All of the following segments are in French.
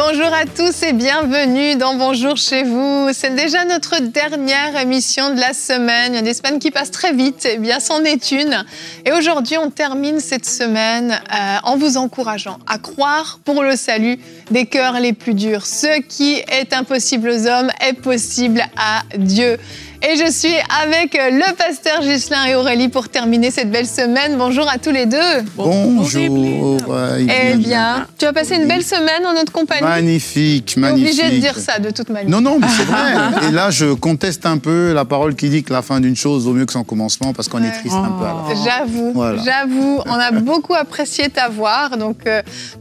Bonjour à tous et bienvenue dans Bonjour chez vous. C'est déjà notre dernière émission de la semaine. Il y a des semaines qui passent très vite, eh bien c'en est une. Et aujourd'hui, on termine cette semaine en vous encourageant à croire pour le salut des cœurs les plus durs. Ce qui est impossible aux hommes est possible à Dieu. Et je suis avec le pasteur Ghislain et Aurélie pour terminer cette belle semaine. Bonjour à tous les deux. Bonjour. Eh bien, tu as passé une belle semaine en notre compagnie. Magnifique, Tu es magnifique. obligé de dire ça de toute manière. Non, mais c'est vrai. Et là, je conteste un peu la parole qui dit que la fin d'une chose vaut mieux que son commencement parce qu'on est triste un peu à la fin. J'avoue, on a beaucoup apprécié t'avoir. Donc,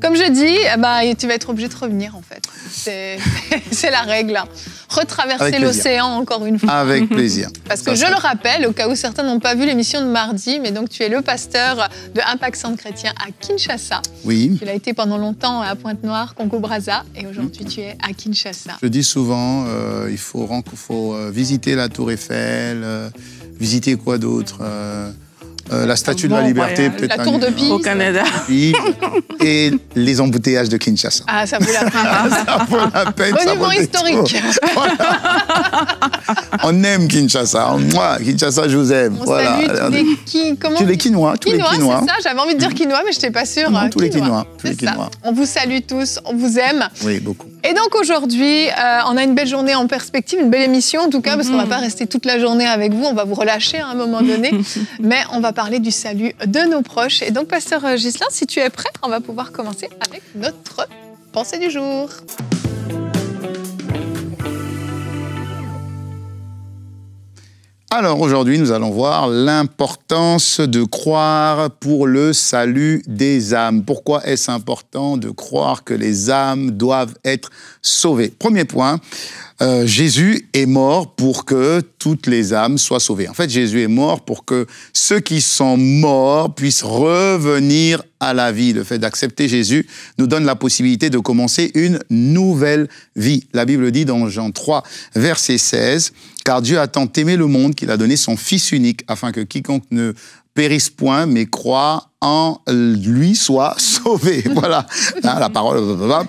comme je dis, tu vas être obligé de revenir en fait. C'est la règle. Retraverser l'océan encore une fois. Avec plaisir. Parce que je le rappelle, au cas où certains n'ont pas vu l'émission de mardi, mais donc tu es le pasteur de Impact Centre Chrétien à Kinshasa. Oui. Tu l'as été pendant longtemps à Pointe-Noire, Congo-Brazza, et aujourd'hui tu es à Kinshasa. Je dis souvent, il faut visiter la Tour Eiffel, visiter quoi d'autre la Statue de la Liberté, peut-être. La Tour de Pise. Au Canada. Et les embouteillages de Kinshasa. Ah, ça vaut la peine. Ça vaut la peine. Monument historique. Voilà. On aime Kinshasa. Moi, Kinshasa, je vous aime. On salue tous les Quinois. C'est ça, j'avais envie de dire quinoa, mais je n'étais pas sûre. Non, tous les Quinois. On vous salue tous, on vous aime. Oui, beaucoup. Et donc aujourd'hui, on a une belle journée en perspective, une belle émission en tout cas, parce qu'on ne va pas rester toute la journée avec vous, on va vous relâcher à un moment donné, mais on va parler du salut de nos proches. Et donc, pasteur Ghislain, si tu es prêt, on va pouvoir commencer avec notre pensée du jour. Alors aujourd'hui, nous allons voir l'importance de croire pour le salut des âmes. Pourquoi est-ce important de croire que les âmes doivent être sauvées? Premier point, Jésus est mort pour que toutes les âmes soient sauvées. En fait, Jésus est mort pour que ceux qui sont morts puissent revenir à la vie. Le fait d'accepter Jésus nous donne la possibilité de commencer une nouvelle vie. La Bible dit dans Jean 3, verset 16, « Car Dieu a tant aimé le monde qu'il a donné son Fils unique, afin que quiconque ne périsse point, mais croit en lui soit sauvé. » Voilà, la parole, voilà.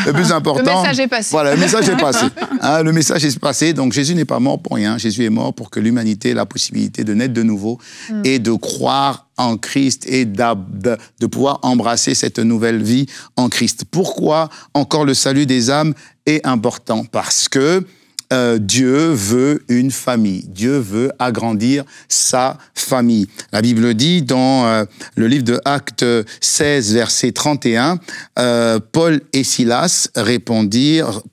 Le plus important. Le message est passé. Voilà, le message est passé. Le message est passé, donc Jésus n'est pas mort pour rien. Jésus est mort pour que l'humanité ait la possibilité de naître de nouveau et de croire en Christ et de pouvoir embrasser cette nouvelle vie en Christ. Pourquoi encore le salut des âmes est important? Parce que Dieu veut une famille. Dieu veut agrandir sa famille. La Bible dit dans le livre de Actes 16, verset 31, Paul et Silas répondirent, «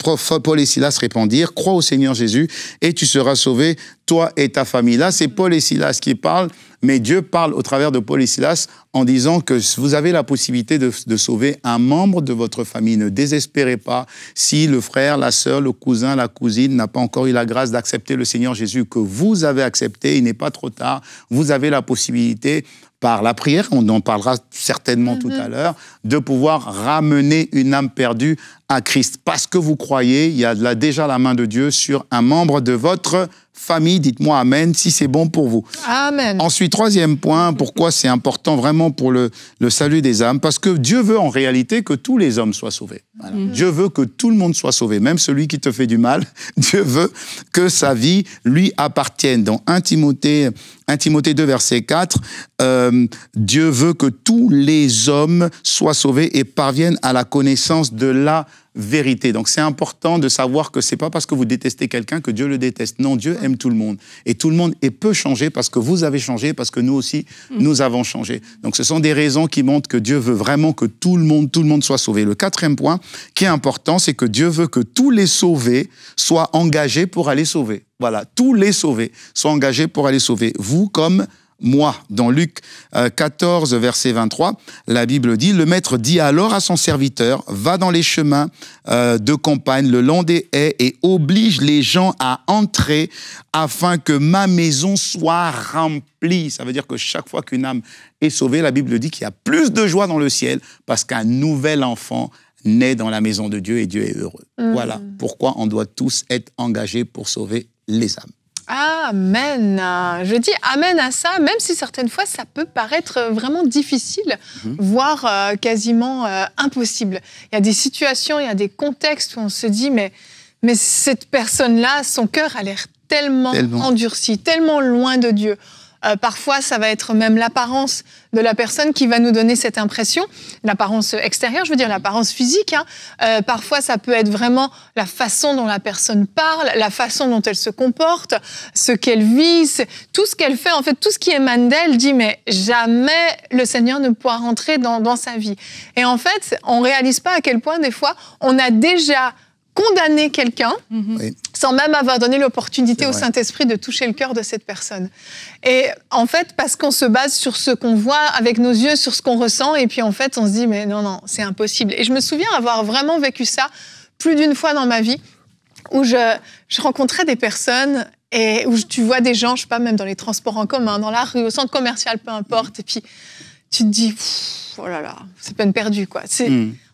Crois au Seigneur Jésus et tu seras sauvé, toi et ta famille. » Là, c'est Paul et Silas qui parlent, mais Dieu parle au travers de Paul et Silas en disant que vous avez la possibilité de sauver un membre de votre famille. Ne désespérez pas si le frère, la sœur, le cousin, la cousine n'a pas encore eu la grâce d'accepter le Seigneur Jésus que vous avez accepté. Il n'est pas trop tard. Vous avez la possibilité, par la prière, on en parlera certainement tout à l'heure, de pouvoir ramener une âme perdue à Christ. Parce que vous croyez, il y a déjà la main de Dieu sur un membre de votre famille. Dites-moi Amen, si c'est bon pour vous. Amen. Ensuite, troisième point, pourquoi c'est important vraiment pour le salut des âmes? Parce que Dieu veut en réalité que tous les hommes soient sauvés. Voilà. Dieu veut que tout le monde soit sauvé, même celui qui te fait du mal. Dieu veut que sa vie lui appartienne. Dans 1 Timothée 2, verset 4, Dieu veut que tous les hommes soient sauvés et parviennent à la connaissance de la vérité. Donc c'est important de savoir que c'est pas parce que vous détestez quelqu'un que Dieu le déteste. Non, Dieu aime tout le monde. Et tout le monde peut changer parce que vous avez changé, parce que nous aussi, nous avons changé. Donc ce sont des raisons qui montrent que Dieu veut vraiment que tout le monde soit sauvé. Le quatrième point qui est important, c'est que Dieu veut que tous les sauvés soient engagés pour aller sauver. Voilà, tous les sauvés soient engagés pour aller sauver. Vous comme moi. Dans Luc 14, verset 23, la Bible dit, « Le maître dit alors à son serviteur, va dans les chemins de campagne, le long des haies, et oblige les gens à entrer afin que ma maison soit remplie. » Ça veut dire que chaque fois qu'une âme est sauvée, la Bible dit qu'il y a plus de joie dans le ciel parce qu'un nouvel enfant naît dans la maison de Dieu et Dieu est heureux. Voilà pourquoi on doit tous être engagés pour sauver les âmes. Amen. Je dis amen à ça, même si certaines fois ça peut paraître vraiment difficile, voire quasiment impossible. Il y a des situations, il y a des contextes où on se dit mais cette personne-là, son cœur a l'air tellement endurci, tellement loin de Dieu. Parfois, ça va être même l'apparence de la personne qui va nous donner cette impression, l'apparence extérieure, je veux dire l'apparence physique. Parfois, ça peut être vraiment la façon dont la personne parle, la façon dont elle se comporte, ce qu'elle vit, tout ce qu'elle fait, en fait, tout ce qui émane d'elle dit mais jamais le Seigneur ne pourra rentrer dans sa vie. Et en fait, on ne réalise pas à quel point, des fois, on a déjà condamner quelqu'un sans même avoir donné l'opportunité au Saint-Esprit de toucher le cœur de cette personne. Et en fait, parce qu'on se base sur ce qu'on voit avec nos yeux, sur ce qu'on ressent, et puis en fait, on se dit, mais non, c'est impossible. Et je me souviens avoir vraiment vécu ça plus d'une fois dans ma vie, où je rencontrais des personnes et où tu vois des gens, je sais pas, même dans les transports en commun, dans la rue, au centre commercial, peu importe, et puis tu te dis, oh là là, c'est peine perdue, quoi.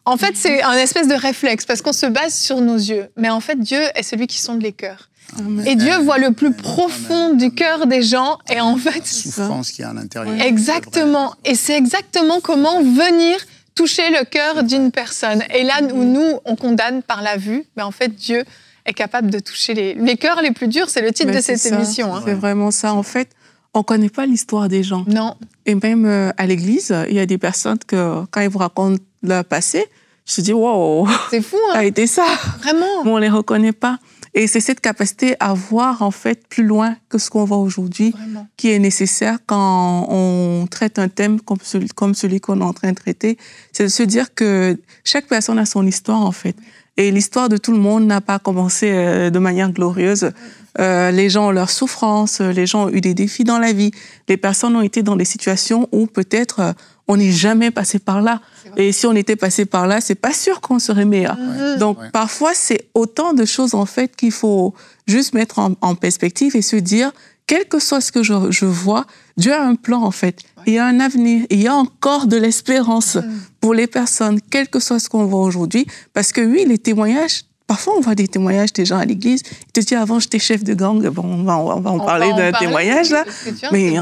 En fait, c'est un espèce de réflexe, parce qu'on se base sur nos yeux. Mais en fait, Dieu est celui qui sonde les cœurs. Amen. Et Dieu voit le plus profond du cœur des gens. Et en fait, la souffrance qu'il y a à l'intérieur. Exactement. Et c'est exactement comment venir toucher le cœur d'une personne. Et là où nous, on condamne par la vue, mais en fait, Dieu est capable de toucher les cœurs les plus durs. C'est le titre de cette émission. C'est vraiment ça. En fait, on ne connaît pas l'histoire des gens. Non. Et même à l'église, il y a des personnes que, quand ils vous racontent leur passé, je me dis, wow, c'est fou, ça a été ça. Vraiment. Mais on ne les reconnaît pas. Et c'est cette capacité à voir, en fait, plus loin que ce qu'on voit aujourd'hui, qui est nécessaire quand on traite un thème comme celui qu'on est en train de traiter. C'est de se dire que chaque personne a son histoire, en fait. Et l'histoire de tout le monde n'a pas commencé de manière glorieuse. Les gens ont leurs souffrances, les gens ont eu des défis dans la vie. Les personnes ont été dans des situations où peut-être on n'est jamais passé par là. Et si on était passé par là, c'est pas sûr qu'on serait meilleur. Donc parfois, c'est autant de choses en fait qu'il faut juste mettre en perspective et se dire, quel que soit ce que je vois, Dieu a un plan en fait. Il y a un avenir, il y a encore de l'espérance pour les personnes, quel que soit ce qu'on voit aujourd'hui. Parce que oui, les témoignages, parfois on voit des témoignages des gens à l'église, ils te disent avant j'étais chef de gang, bon, on va en parler d'un témoignage là. Mais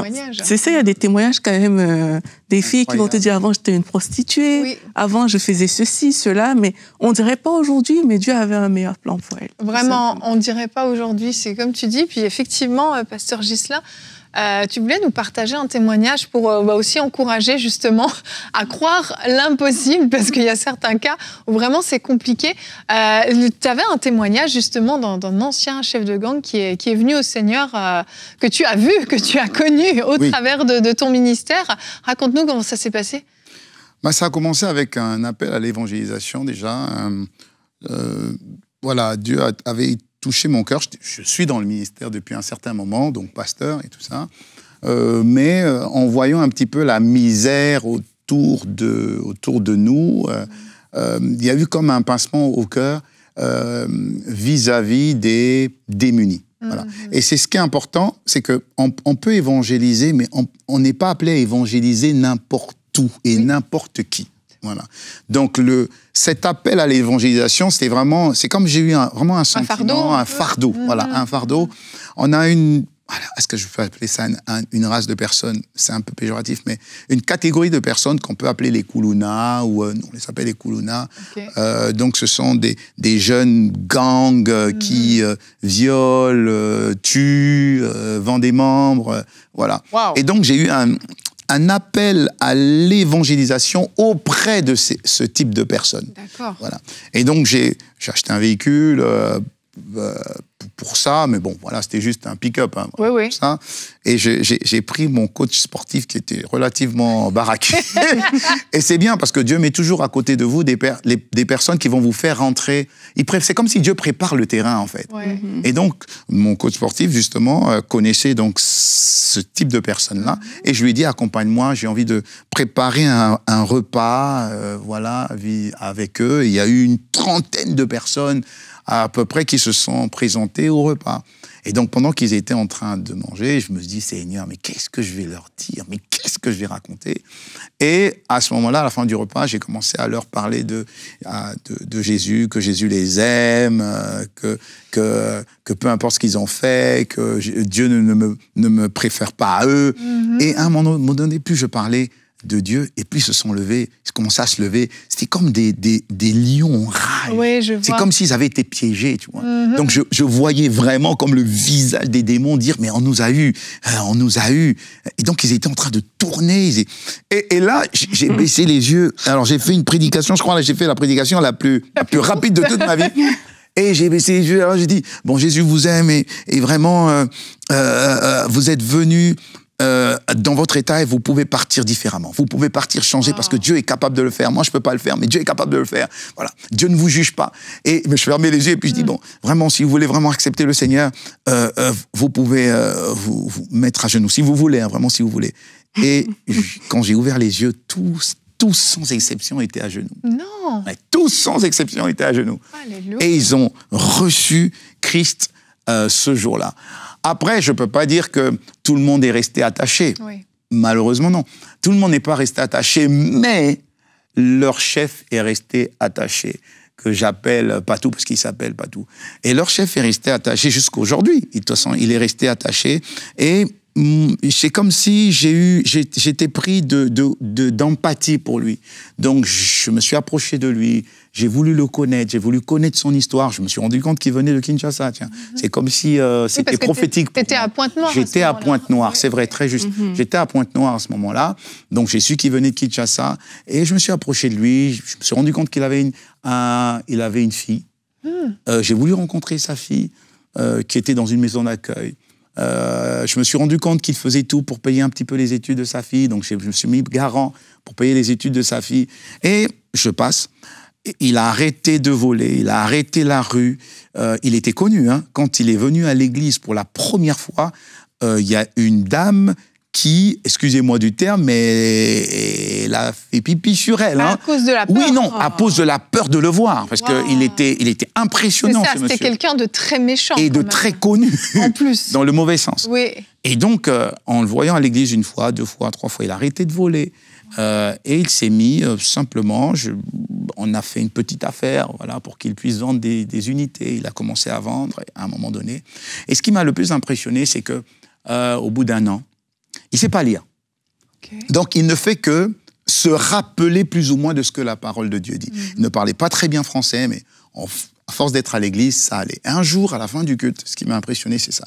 c'est ça, il y a des témoignages quand même, des filles qui vont te dire avant j'étais une prostituée, avant je faisais ceci, cela, mais on dirait pas aujourd'hui, mais Dieu avait un meilleur plan pour elle. Vraiment, on dirait pas aujourd'hui, c'est comme tu dis. Puis effectivement, Pasteur Ghislain, tu voulais nous partager un témoignage pour aussi encourager justement à croire l'impossible, parce qu'il y a certains cas où vraiment c'est compliqué. Tu avais un témoignage justement d'un ancien chef de gang qui est venu au Seigneur, que tu as vu, que tu as connu au travers de ton ministère. Raconte-nous comment ça s'est passé. Ça a commencé avec un appel à l'évangélisation déjà. Voilà, Dieu avait touché mon cœur. Je suis dans le ministère depuis un certain moment, donc pasteur et tout ça. Mais en voyant un petit peu la misère autour de nous, il y a eu comme un pincement au cœur vis-à-vis des démunis. Voilà. Et c'est ce qui est important, c'est qu'on peut évangéliser, mais on n'est pas appelé à évangéliser n'importe où et n'importe qui. Voilà. Donc cet appel à l'évangélisation, c'est comme j'ai eu vraiment un sentiment, un fardeau. Voilà, un fardeau. On a est-ce que je peux appeler ça une race de personnes? C'est un peu péjoratif, mais une catégorie de personnes qu'on peut appeler les koulounas, ou on les appelle les koulounas. Donc ce sont des jeunes gangs qui violent, tuent, vendent des membres, voilà. Wow. Et donc j'ai eu un appel à l'évangélisation auprès de ce type de personnes. D'accord. Voilà. Et donc, j'ai acheté un véhicule pour ça, mais bon, voilà, c'était juste un pick-up. Hein, oui. Ça. Et j'ai pris mon coach sportif qui était relativement baraqué. Et c'est bien parce que Dieu met toujours à côté de vous des personnes qui vont vous faire rentrer. C'est comme si Dieu prépare le terrain, en fait. Ouais. Et donc, mon coach sportif, justement, connaissait donc ce type de personnes-là. Et je lui ai dit, accompagne-moi, j'ai envie de préparer un repas, voilà, avec eux. Et il y a eu une trentaine de personnes à peu près qui se sont présentés au repas. Et donc, pendant qu'ils étaient en train de manger, je me dis, Seigneur, mais qu'est-ce que je vais leur dire? Mais qu'est-ce que je vais raconter. Et à ce moment-là, à la fin du repas, j'ai commencé à leur parler de Jésus, que Jésus les aime, que peu importe ce qu'ils ont fait, que Dieu ne me préfère pas à eux. Et à un moment donné, plus je parlais de Dieu, et puis ils se sont levés, ils commençaient à se lever. C'était comme des lions en rage. Oui, je vois. C'est comme s'ils avaient été piégés, tu vois. Donc je voyais vraiment comme le visage des démons dire, mais on nous a eu. Et donc ils étaient en train de tourner. Et là, j'ai baissé les yeux. Alors j'ai fait une prédication, je crois que j'ai fait la prédication la plus rapide de toute ma vie. Et j'ai baissé les yeux, alors j'ai dit, bon, Jésus vous aime, et vraiment, vous êtes venus dans votre état et vous pouvez partir différemment. Vous pouvez partir changer parce que Dieu est capable de le faire. Moi, je ne peux pas le faire, mais Dieu est capable de le faire. Voilà. Dieu ne vous juge pas. Et je fermais les yeux et puis je dis, bon, vraiment, si vous voulez vraiment accepter le Seigneur, vous pouvez vous mettre à genoux. Si vous voulez, hein, vraiment, si vous voulez. Et quand j'ai ouvert les yeux, tous sans exception étaient à genoux. Non. Ouais, tous sans exception étaient à genoux. Alléluia. Et ils ont reçu Christ ce jour-là. Après, je ne peux pas dire que tout le monde est resté attaché. Oui. Malheureusement, non. Tout le monde n'est pas resté attaché, mais leur chef est resté attaché, que j'appelle Patou, parce qu'il s'appelle Patou. Et leur chef est resté attaché jusqu'à aujourd'hui. De toute façon, il est resté attaché. Et c'est comme si j'étais pris d'empathie pour lui. Donc, je me suis approché de lui, j'ai voulu le connaître, j'ai voulu connaître son histoire. Je me suis rendu compte qu'il venait de Kinshasa. Tiens. C'est comme si c'était prophétique. Tu étais à Pointe-Noire. J'étais à Pointe-Noire, c'est vrai, très juste. J'étais à Pointe-Noire à ce moment-là. Donc, j'ai su qu'il venait de Kinshasa. Et je me suis approché de lui. Je me suis rendu compte qu'il avait une fille. J'ai voulu rencontrer sa fille, qui était dans une maison d'accueil. Je me suis rendu compte qu'il faisait tout pour payer un petit peu les études de sa fille, donc je me suis mis garant pour payer les études de sa fille. Et je passe, il a arrêté de voler, il a arrêté la rue. Il était connu, hein. Quand il est venu à l'église pour la première fois, il y a une dame qui, excusez-moi du terme, mais elle a fait pipi sur elle. À cause de la peur. Oui, non, à cause de la peur de le voir, parce qu'il était impressionnant, ce monsieur. C'était quelqu'un de très méchant. Et de très connu. En plus. Dans le mauvais sens. Oui. Et donc, en le voyant à l'église une fois, 2 fois, 3 fois, il a arrêté de voler. Et il s'est mis simplement, on a fait une petite affaire, voilà, pour qu'il puisse vendre des unités. Il a commencé à vendre à un moment donné. Et ce qui m'a le plus impressionné, c'est que au bout d'1 an, il ne sait pas lire. Okay. Donc, il ne fait que se rappeler plus ou moins de ce que la parole de Dieu dit. Il ne parlait pas très bien français, mais à force d'être à l'église, ça allait. Un jour, à la fin du culte, ce qui m'a impressionné, c'est ça.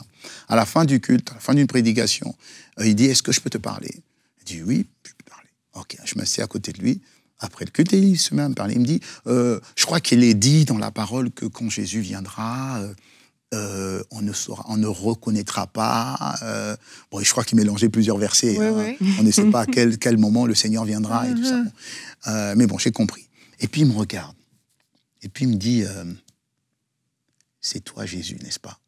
À la fin du culte, à la fin d'une prédication, il dit, est-ce que je peux te parler? Il dit, oui, je peux te parler. Ok, je m'assieds à côté de lui. Après le culte, il se met à me parler. Il me dit, je crois qu'il est dit dans la parole que quand Jésus viendra... on ne reconnaîtra pas. Bon, je crois qu'il mélangeait plusieurs versets. Oui, hein. oui. On ne sait pas à quel moment le Seigneur viendra et tout ça. Mais bon, j'ai compris. Et puis il me regarde. Et puis il me dit, c'est toi Jésus, n'est-ce pas?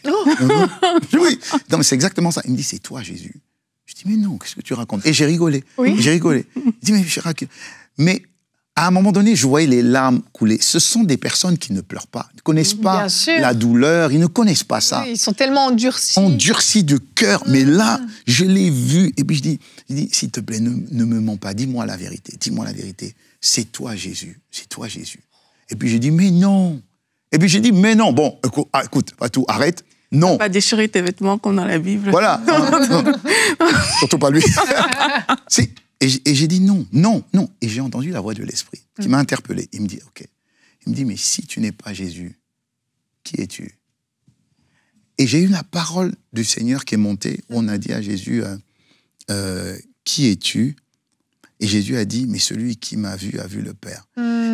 Oui. Non, mais c'est exactement ça. Il me dit, c'est toi Jésus. Je dis, mais non, qu'est-ce que tu racontes? Et j'ai rigolé. Oui. J'ai rigolé. Il dit, mais à un moment donné, je voyais les larmes couler. Ce sont des personnes qui ne pleurent pas, ne connaissent pas la douleur, ils ne connaissent pas ça. Oui, ils sont tellement endurcis. Endurcis de cœur. Mais là, je l'ai vu. Et puis je dis s'il te plaît, ne me mens pas. Dis-moi la vérité. Dis-moi la vérité. C'est toi, Jésus. C'est toi, Jésus. Et puis j'ai dit, mais non. Et puis j'ai dit, mais non. Bon, écoute, Patou, arrête. Non. Pas déchirer tes vêtements comme dans la Bible. Voilà. Surtout pas lui. Et j'ai dit non. Et j'ai entendu la voix de l'Esprit qui m'a interpellé. Il me dit, OK. Il me dit, mais si tu n'es pas Jésus, qui es-tu? Et j'ai eu la parole du Seigneur qui est montée. Où on a dit à Jésus, qui es-tu? Et Jésus a dit, mais celui qui m'a vu a vu le Père.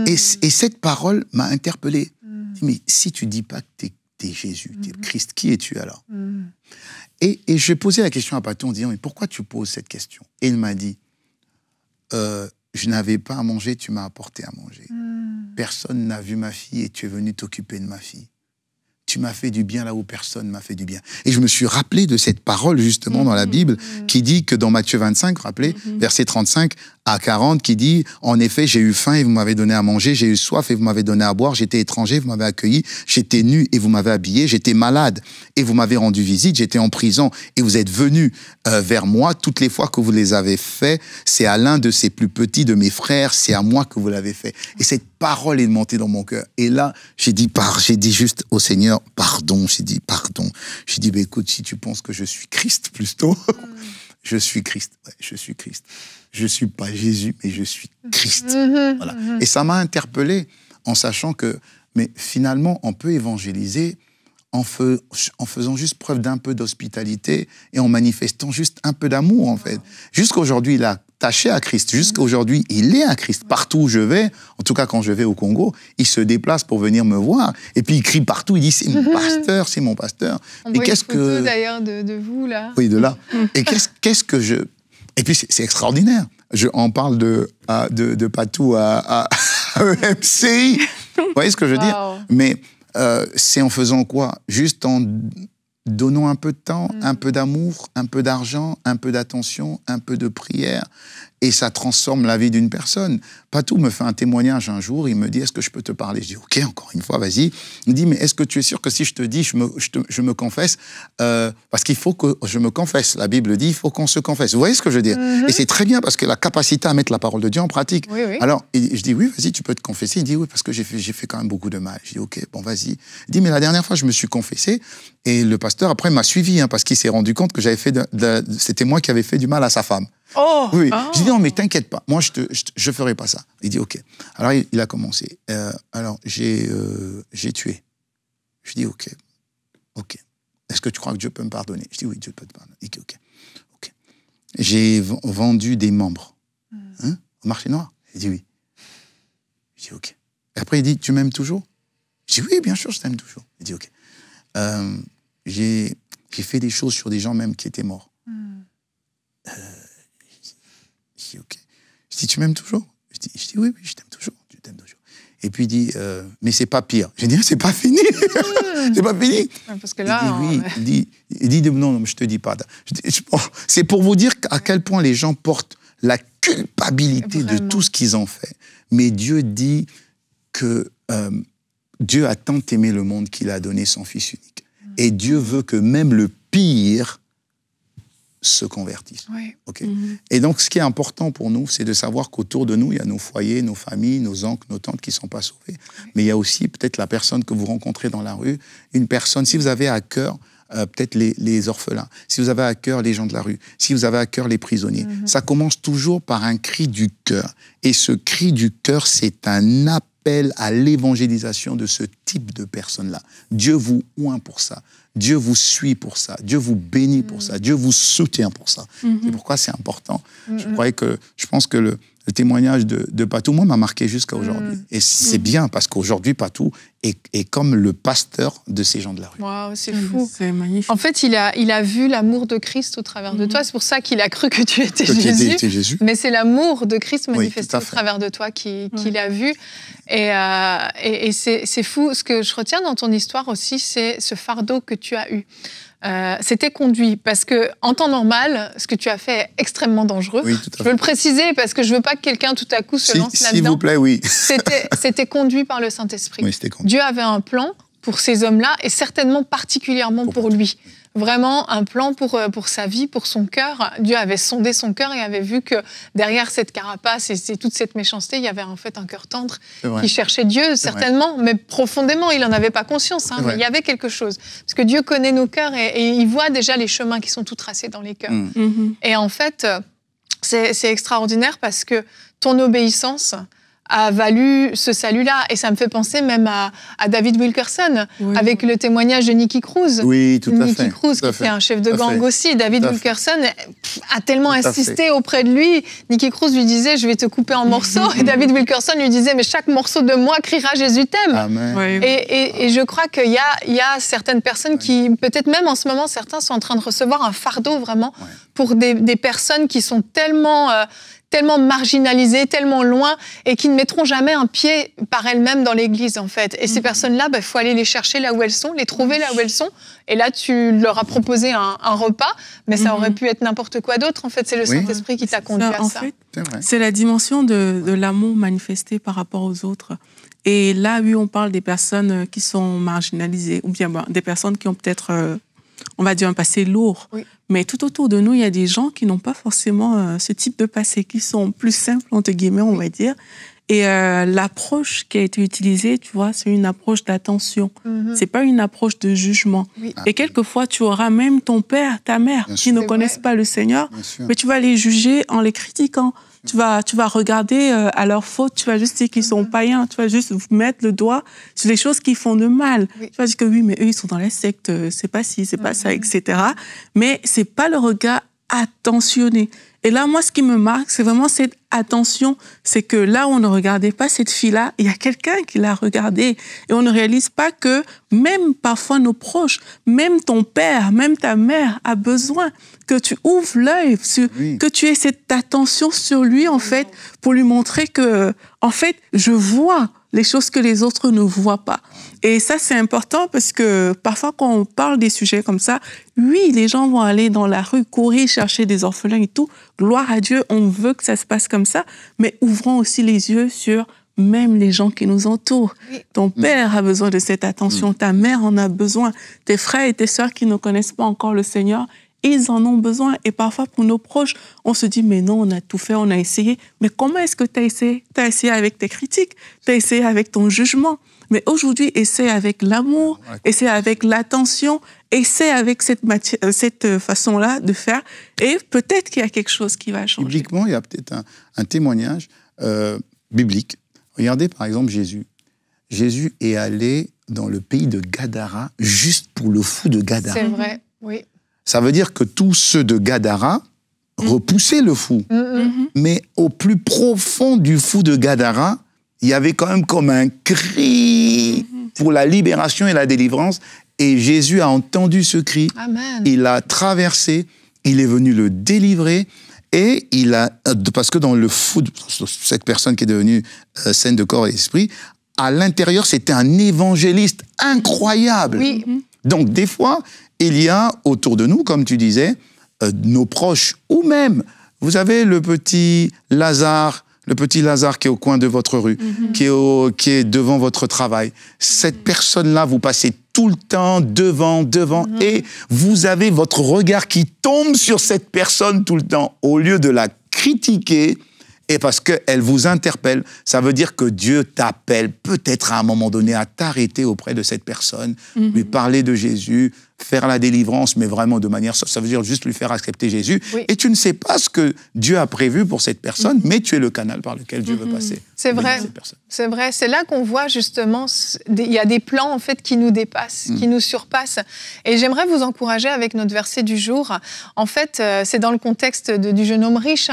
Et cette parole m'a interpellé. Il dit, mais si tu ne dis pas que tu es Jésus, tu es Christ, qui es-tu alors? Et j'ai posé la question à Patou en disant, mais pourquoi tu poses cette question? Et il m'a dit, je n'avais pas à manger, tu m'as apporté à manger. Personne n'a vu ma fille et tu es venu t'occuper de ma fille. tu m'as fait du bien là où personne m'a fait du bien. Et je me suis rappelé de cette parole, justement, dans la Bible, qui dit que dans Matthieu 25, rappelez, verset 35 à 40, qui dit, en effet, j'ai eu faim et vous m'avez donné à manger, j'ai eu soif et vous m'avez donné à boire, j'étais étranger, vous m'avez accueilli, j'étais nu et vous m'avez habillé, j'étais malade et vous m'avez rendu visite, j'étais en prison et vous êtes venus vers moi. Toutes les fois que vous les avez fait, c'est à l'un de ces plus petits de mes frères, c'est à moi que vous l'avez fait. Et cette parole est montée dans mon cœur. Et là, j'ai dit juste au Seigneur, pardon. J'ai dit, pardon. J'ai dit, écoute, si tu penses que je suis Christ plutôt, je suis Christ. Ouais, je suis Christ. Je suis pas Jésus, mais je suis Christ. Voilà. Et ça m'a interpellé en sachant que, mais finalement, on peut évangéliser en faisant juste preuve d'un peu d'hospitalité et en manifestant juste un peu d'amour, en fait. Jusqu'aujourd'hui, il a attaché à Christ. Jusqu'aujourd'hui, il est à Christ. Partout où je vais, en tout cas quand je vais au Congo, il se déplace pour venir me voir. Et puis il crie partout, il dit, c'est mon pasteur, c'est mon pasteur. On voit une photo d'ailleurs de vous, là. Oui, de là. Et qu'est-ce que je... Et puis c'est extraordinaire. On parle de Patou à EMCI. Vous voyez ce que je veux dire? Mais c'est en faisant quoi? Juste en donnant un peu de temps, un peu d'amour, un peu d'argent, un peu d'attention, un peu de prière. Et ça transforme la vie d'une personne. Patou me fait un témoignage un jour, il me dit, est-ce que je peux te parler? Je dis, ok, encore une fois, vas-y. Il me dit, mais est-ce que tu es sûr que si je te dis, je me confesse, parce qu'il faut que je me confesse. La Bible dit, il faut qu'on se confesse. Vous voyez ce que je veux dire? Et c'est très bien, parce que la capacité à mettre la parole de Dieu en pratique. Oui, oui. Alors, je dis, oui, vas-y, tu peux te confesser. Il dit, oui, parce que j'ai fait quand même beaucoup de mal. Je dis, ok, bon, vas-y. Il dit, mais la dernière fois, je me suis confessé, et le pasteur, après, m'a suivi, parce qu'il s'est rendu compte que c'était moi qui avais fait du mal à sa femme. Oh. Oui. Je dis, non, mais t'inquiète pas, moi, je ferai pas ça. Il dit, ok. Alors, il a commencé. Alors, j'ai tué. Je dis, ok. Est-ce que tu crois que Dieu peut me pardonner? Je dis, oui, Dieu peut te pardonner. Il dit, ok. J'ai vendu des membres au marché noir. Il dit, oui. Je dis, ok. Et après, il dit, tu m'aimes toujours? Je dis, oui, bien sûr, je t'aime toujours. Il dit, ok. J'ai fait des choses sur des gens même qui étaient morts. Je dis, ok. Je dis, tu m'aimes toujours? Je dis, oui, je t'aime toujours. Je t'aime toujours. Et puis il dit, mais c'est pas pire. Je dis, c'est pas fini. C'est pas fini. Parce que là, il dit, non, je te dis pas. C'est pour vous dire à quel point les gens portent la culpabilité de tout ce qu'ils ont fait. Mais Dieu dit que Dieu a tant aimé le monde qu'il a donné son Fils unique. Et Dieu veut que même le pire se convertissent. Oui. Okay. Et donc, ce qui est important pour nous, c'est de savoir qu'autour de nous, il y a nos foyers, nos familles, nos oncles, nos tantes qui ne sont pas sauvés. Oui. Mais il y a aussi peut-être la personne que vous rencontrez dans la rue, une personne, si vous avez à cœur peut-être les orphelins, si vous avez à cœur les gens de la rue, si vous avez à cœur les prisonniers, ça commence toujours par un cri du cœur. Et ce cri du cœur, c'est un appel à l'évangélisation de ce type de personnes-là. Dieu vous oint pour ça. Dieu vous suit pour ça. Dieu vous bénit pour ça. Dieu vous soutient pour ça. C'est pourquoi c'est important. Je pense que le témoignage de Patou, moi, m'a marqué jusqu'à aujourd'hui. Et c'est bien, parce qu'aujourd'hui, Patou est comme le pasteur de ces gens de la rue. Waouh, c'est fou. C'est magnifique. En fait, il a vu l'amour de Christ au travers de toi. C'est pour ça qu'il a cru que tu étais Jésus. Mais c'est l'amour de Christ manifesté au travers de toi qu'il a vu. Et c'est fou. Ce que je retiens dans ton histoire aussi, c'est ce fardeau que tu as eu. C'était conduit, parce que en temps normal, ce que tu as fait est extrêmement dangereux. Oui, tout à fait. Je veux le préciser, parce que je veux pas que quelqu'un tout à coup se lance là-dedans. S'il vous plaît, oui. C'était conduit par le Saint-Esprit. Oui, c'était conduit. Dieu avait un plan pour ces hommes-là, et certainement particulièrement pour lui. Vraiment un plan pour sa vie, pour son cœur. Dieu avait sondé son cœur et avait vu que derrière cette carapace et toute cette méchanceté, il y avait en fait un cœur tendre qui cherchait Dieu, certainement, mais profondément, il n'en avait pas conscience. Mais il y avait quelque chose. Parce que Dieu connaît nos cœurs et il voit déjà les chemins qui sont tout tracés dans les cœurs. Et en fait, c'est extraordinaire parce que ton obéissance a valu ce salut-là. Et ça me fait penser même à David Wilkerson, avec le témoignage de Nicky Cruz. Oui, tout à fait. Nicky Cruz, qui était un chef de gang aussi. David Wilkerson a tellement insisté auprès de lui. Nicky Cruz lui disait, je vais te couper en morceaux. Et David Wilkerson lui disait, mais chaque morceau de moi criera Jésus t'aime. Amen. Et je crois qu'il y a certaines personnes qui, peut-être même en ce moment, certains sont en train de recevoir un fardeau vraiment pour des personnes qui sont tellement tellement marginalisées, tellement loin, et qui ne mettront jamais un pied par elles-mêmes dans l'Église, en fait. Et ces personnes-là, il faut aller les chercher là où elles sont, les trouver là où elles sont. Et là, tu leur as proposé un repas, mais ça aurait pu être n'importe quoi d'autre. En fait, c'est le Saint-Esprit qui t'a conduit à ça. En fait, c'est la dimension de l'amour manifesté par rapport aux autres. Et là, oui, on parle des personnes qui sont marginalisées, ou bien des personnes qui ont peut-être, on va dire, un passé lourd. Oui. Mais tout autour de nous, il y a des gens qui n'ont pas forcément ce type de passé, qui sont plus simples, entre guillemets, on va dire. Et l'approche qui a été utilisée, tu vois, c'est une approche d'attention. C'est pas une approche de jugement. Oui. Et quelquefois, tu auras même ton père, ta mère, qui ne connaissent pas le Seigneur, mais tu vas les juger en les critiquant. Tu vas regarder à leurs fautes, tu vas juste dire qu'ils sont païens, tu vas juste mettre le doigt sur les choses qui font de mal. Oui. Tu vas dire que oui, mais eux, ils sont dans la secte, c'est pas ci, c'est pas ça, etc. Mais c'est pas le regard attentionné. Et là, moi, ce qui me marque, c'est vraiment cette attention. C'est que là où on ne regardait pas cette fille-là, il y a quelqu'un qui l'a regardée. Et on ne réalise pas que même parfois nos proches, même ton père, même ta mère a besoin que tu ouvres l'œil, que tu aies cette attention sur lui, en fait, pour lui montrer que, en fait, je vois les choses que les autres ne voient pas. Et ça, c'est important parce que parfois, quand on parle des sujets comme ça, oui, les gens vont aller dans la rue, courir, chercher des orphelins et tout. Gloire à Dieu, on veut que ça se passe comme ça, mais ouvrons aussi les yeux sur même les gens qui nous entourent. Ton père a besoin de cette attention, ta mère en a besoin, tes frères et tes sœurs qui ne connaissent pas encore le Seigneur, ils en ont besoin. Et parfois, pour nos proches, on se dit, mais non, on a tout fait, on a essayé. Mais comment est-ce que tu as essayé? Tu as essayé avec tes critiques, tu as essayé avec ton jugement. Mais aujourd'hui, essaie avec l'amour, essaie avec l'attention, essaie avec cette façon-là de faire. Et peut-être qu'il y a quelque chose qui va changer. Bibliquement, il y a peut-être un témoignage biblique. Regardez, par exemple, Jésus. Jésus est allé dans le pays de Gadara juste pour le fou de Gadara. C'est vrai, oui. Ça veut dire que tous ceux de Gadara repoussaient le fou. Mais au plus profond du fou de Gadara, il y avait quand même comme un cri pour la libération et la délivrance. Et Jésus a entendu ce cri. Amen. Il a traversé, il est venu le délivrer. Et il a, parce que dans le fou, cette personne qui est devenue saine de corps et d'esprit, à l'intérieur, c'était un évangéliste incroyable. Oui. Donc, des fois, il y a autour de nous, comme tu disais, nos proches, ou même, vous avez le petit Lazare qui est au coin de votre rue, qui est devant votre travail. Cette personne-là, vous passez tout le temps devant, et vous avez votre regard qui tombe sur cette personne tout le temps, au lieu de la critiquer, et parce qu'elle vous interpelle, ça veut dire que Dieu t'appelle peut-être à un moment donné à t'arrêter auprès de cette personne, lui parler de Jésus, faire la délivrance, mais vraiment de manière... Ça veut dire juste lui faire accepter Jésus. Oui. Et tu ne sais pas ce que Dieu a prévu pour cette personne, mais tu es le canal par lequel Dieu veut passer. C'est vrai, c'est vrai. C'est là qu'on voit justement, il y a des plans en fait qui nous dépassent, qui nous surpassent. Et j'aimerais vous encourager avec notre verset du jour. En fait, c'est dans le contexte du jeune homme riche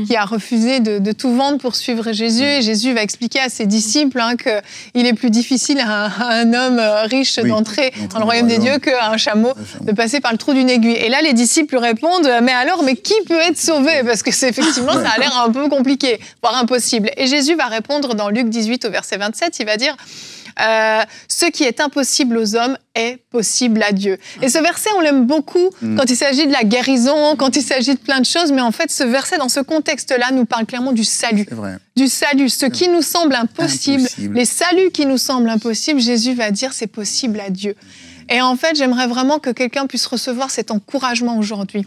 qui a refusé de tout vendre pour suivre Jésus. Et Jésus va expliquer à ses disciples qu'il est plus difficile à un homme riche d'entrer dans le royaume des dieux qu'à un chameau de passer par le trou d'une aiguille. Et là, les disciples lui répondent, mais qui peut être sauvé? Parce que effectivement, ça a l'air un peu compliqué, voire impossible. Et Jésus va répondre dans Luc 18 au verset 27, il va dire ce qui est impossible aux hommes est possible à Dieu. Et ce verset, on l'aime beaucoup quand il s'agit de la guérison, quand il s'agit de plein de choses, mais en fait, ce verset, dans ce contexte-là, nous parle clairement du salut. C'est vrai. Du salut, ce qui nous semble impossible, les saluts qui nous semblent impossibles, Jésus va dire c'est possible à Dieu. Et en fait, j'aimerais vraiment que quelqu'un puisse recevoir cet encouragement aujourd'hui.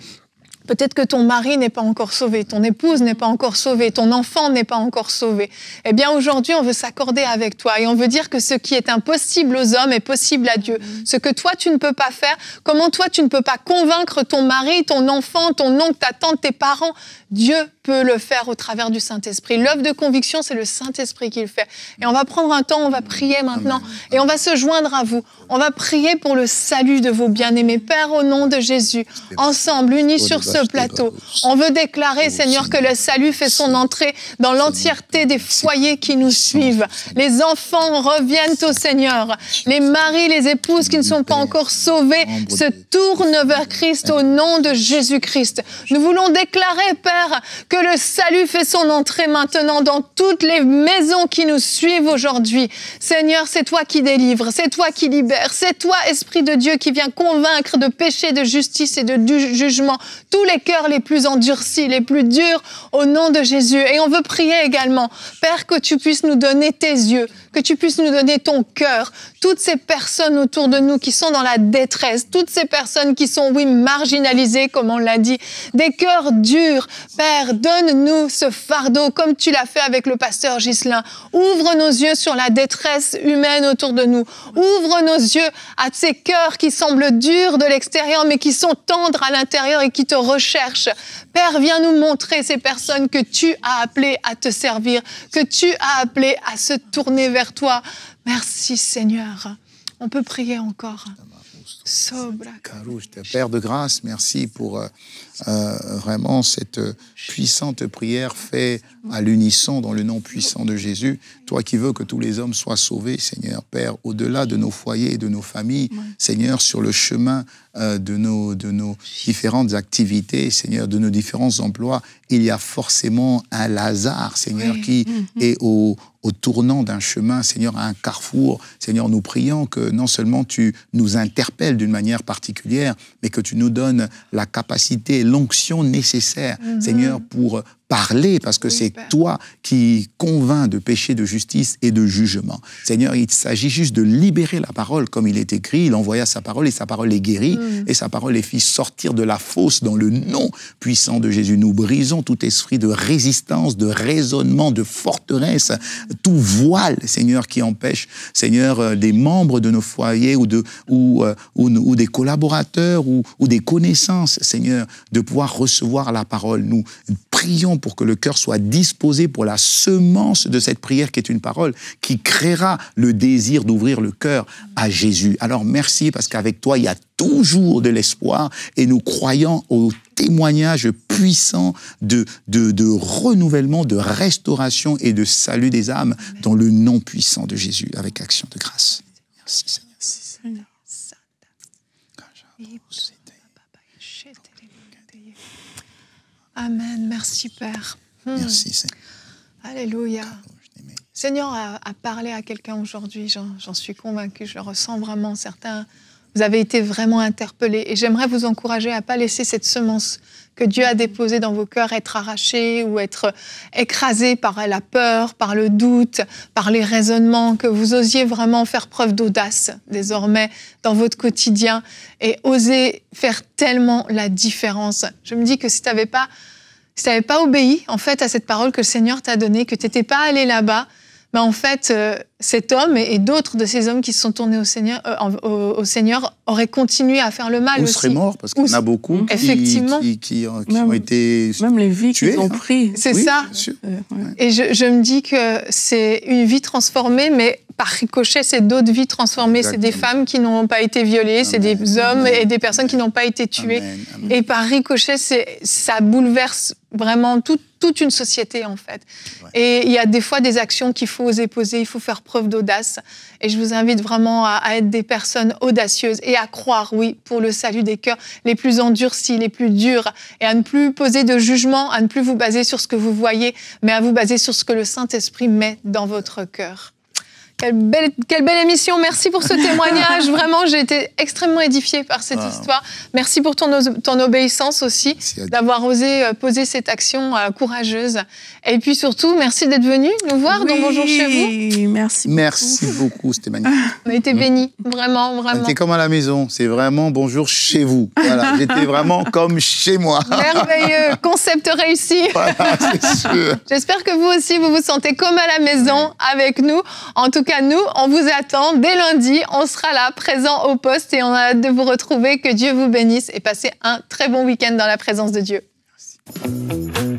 Peut-être que ton mari n'est pas encore sauvé, ton épouse n'est pas encore sauvée, ton enfant n'est pas encore sauvé. Eh bien, aujourd'hui, on veut s'accorder avec toi et on veut dire que ce qui est impossible aux hommes est possible à Dieu. Ce que toi, tu ne peux pas faire, comment toi, tu ne peux pas convaincre ton mari, ton enfant, ton oncle, ta tante, tes parents, Dieu peut le faire au travers du Saint-Esprit. L'œuvre de conviction, c'est le Saint-Esprit qui le fait. Et on va prendre un temps, on va prier maintenant et on va se joindre à vous. On va prier pour le salut de vos bien-aimés. Père, au nom de Jésus, ensemble, unis sur ce plateau. On veut déclarer, Seigneur, que le salut fait son entrée dans l'entièreté des foyers qui nous suivent. Les enfants reviennent au Seigneur. Les maris, les épouses qui ne sont pas encore sauvés se tournent vers Christ au nom de Jésus-Christ. Nous voulons déclarer, Père, que le salut fait son entrée maintenant dans toutes les maisons qui nous suivent aujourd'hui. Seigneur, c'est toi qui délivres, c'est toi qui libères, c'est toi, Esprit de Dieu, qui vient convaincre de péché, de justice et de jugement tous les cœurs les plus endurcis, les plus durs, au nom de Jésus. Et on veut prier également, Père, que tu puisses nous donner tes yeux, que tu puisses nous donner ton cœur, toutes ces personnes autour de nous qui sont dans la détresse, toutes ces personnes qui sont, oui, marginalisées, comme on l'a dit, des cœurs durs. Père, donne-nous ce fardeau, comme tu l'as fait avec le pasteur Ghislain. Ouvre nos yeux sur la détresse humaine autour de nous. Ouvre nos yeux à ces cœurs qui semblent durs de l'extérieur, mais qui sont tendres à l'intérieur et qui te recherchent. Père, viens nous montrer ces personnes que tu as appelées à te servir, que tu as appelées à se tourner vers toi. Merci, Seigneur. On peut prier encore. Père de grâce, merci pour vraiment cette puissante prière faite à l'unisson dans le nom puissant de Jésus. Toi qui veux que tous les hommes soient sauvés, Seigneur, Père, au-delà de nos foyers et de nos familles, Seigneur, sur le chemin de nos différentes activités, Seigneur, de nos différents emplois, il y a forcément un Lazare, Seigneur, qui est au tournant d'un chemin, Seigneur, à un carrefour. Seigneur, nous prions que non seulement tu nous interpelles d'une manière particulière, mais que tu nous donnes la capacité et l'onction nécessaire, Seigneur, pour parler, parce que c'est toi qui convainc de péché, de justice et de jugement. Seigneur, il s'agit juste de libérer la parole, comme il est écrit. Il envoya sa parole et sa parole est guérie, et sa parole est fit sortir de la fosse dans le nom puissant de Jésus. Nous brisons tout esprit de résistance, de raisonnement, de forteresse, tout voile, Seigneur, qui empêche, Seigneur, des membres de nos foyers ou des collaborateurs ou des connaissances, Seigneur, de pouvoir recevoir la parole. Nous prions pour que le cœur soit disposé pour la semence de cette prière qui est une parole qui créera le désir d'ouvrir le cœur à Jésus. Alors merci parce qu'avec toi, il y a toujours de l'espoir et nous croyons au témoignage puissant de renouvellement, de restauration et de salut des âmes dans le nom puissant de Jésus avec action de grâce. Merci Seigneur. Merci Seigneur. Amen. Merci, Père. Merci, Seigneur. Alléluia. Seigneur a parlé à quelqu'un aujourd'hui, j'en suis convaincue, je le ressens vraiment. Certains, vous avez été vraiment interpellés. Et j'aimerais vous encourager à ne pas laisser cette semence que Dieu a déposée dans vos cœurs être arrachée ou être écrasée par la peur, par le doute, par les raisonnements, que vous osiez vraiment faire preuve d'audace désormais dans votre quotidien et oser faire tellement la différence. Je me dis que si tu n'avais pas obéi en fait à cette parole que le Seigneur t'a donnée, que tu n'étais pas allé là-bas, mais en fait, cet homme et d'autres de ces hommes qui se sont tournés au Seigneur auraient continué à faire le mal aussi. Ou seraient morts, parce qu'il y en a beaucoup qui ont été même les vies qu'ils ont prises. C'est ça. Et je me dis que c'est une vie transformée, mais par ricochet, c'est d'autres vies transformées. Exactement. C'est des femmes qui n'ont pas été violées, c'est des hommes et des personnes qui n'ont pas été tuées. Amen. Et par ricochet, ça bouleverse vraiment toute une société, en fait. Ouais. Et il y a des fois des actions qu'il faut oser poser, il faut faire preuve d'audace. Et je vous invite vraiment à être des personnes audacieuses et à croire, oui, pour le salut des cœurs les plus endurcis, les plus durs, et à ne plus poser de jugement, à ne plus vous baser sur ce que vous voyez, mais à vous baser sur ce que le Saint-Esprit met dans votre cœur. Quelle belle émission. Merci pour ce témoignage. Vraiment, j'ai été extrêmement édifiée par cette histoire. Merci pour ton obéissance aussi, d'avoir osé poser cette action courageuse. Et puis surtout, merci d'être venu nous voir dans Bonjour chez vous. Merci beaucoup. Merci beaucoup, c'était magnifique. On a été bénis, vraiment, vraiment. On était comme à la maison. C'est vraiment Bonjour chez vous. Voilà, j'étais vraiment comme chez moi. Merveilleux. Concept réussi. Voilà, c'est sûr. J'espère que vous aussi, vous vous sentez comme à la maison avec nous. En tout cas, nous, on vous attend dès lundi. On sera là, présent au poste et on a hâte de vous retrouver. Que Dieu vous bénisse et passez un très bon week-end dans la présence de Dieu. Merci.